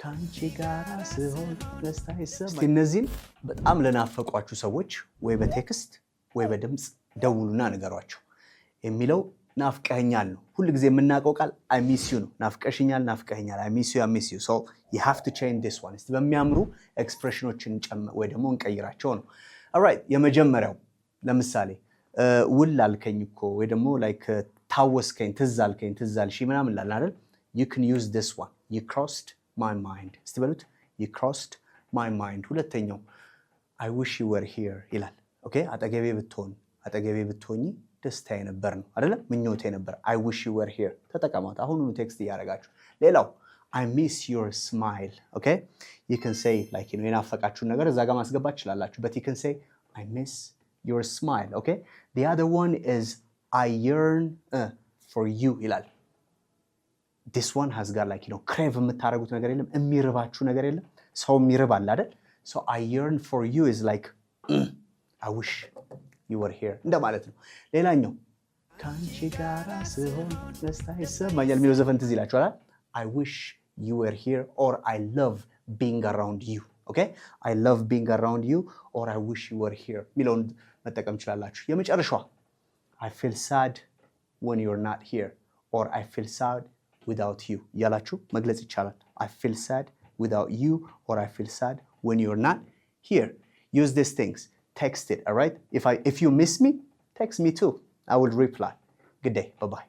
ካንቺ ጋር ስሆን ደስታ ይሰማኛል። እነዚህን በጣም ለናፈቋችሁ ሰዎች ወይ በቴክስት ወይ በድምፅ ደውሉና ንገሯቸው። የሚለው ናፍቀኸኛል ነው። ሁሉ ጊዜ የምናውቀው ቃል I miss you ነው። ናፍቀሽኛል፣ ናፍቀኸኛል። I miss you. So you have to change this one. እስቲ በሚያምሩ ኤክስፕሬሽኖችን ወይ ደግሞ እንቀይራቸው ነው። alright የመጀመሪያው ለምሳሌ ውል አልከኝ እኮ ወይ ደግሞ like ታወስከኝ፣ ትዝ አልከኝ፣ ትዝ አልሽኝ ምናምን ላል አይደል? You can use this one. You crossed my mind. እስቲ በሉት you crossed my mind። ሁለተኛው I wish you were here ይላል። ኦኬ አጠገቤ ብትሆኚ ደስታዬ ነበር ነው አይደለ? ምኞቴ ነበር። I wish you were here ተጠቀማት። አሁኑኑ ቴክስት እያደረጋችሁ። ሌላው I miss your smile. Okay? You can say like የናፈቃችሁን ነገር እዛ ጋር ማስገባት ትችላላችሁ. But you can say I miss your smile. Okay? The other one is I yearn for you ይላል። This one has got like crave የምታረጉት ነገር የለም? የሚርባችሁ ነገር የለም? ሰው የሚርባል አይደል? So I yearn for you is like I wish you were here እንደማለት ነው። ሌላኛው ካንቺ ጋር ስሆን ደስታ ይሰማኛል የሚለው ዘፈን ትዝ ይላችኋል? I wish you were here or I love being around you. Okay? I love being around you or I wish you were here የሚለውን መጠቀም ትችላላችሁ። የመጨረሻው I feel sad when you're not here or I feel sad without you ያላችሁ መግለጽ ይቻላል። I feel sad without you or I feel sad when you're not here. Use these things. Text it, all right? If you miss me, text me too. I will reply. Good day. Bye-bye.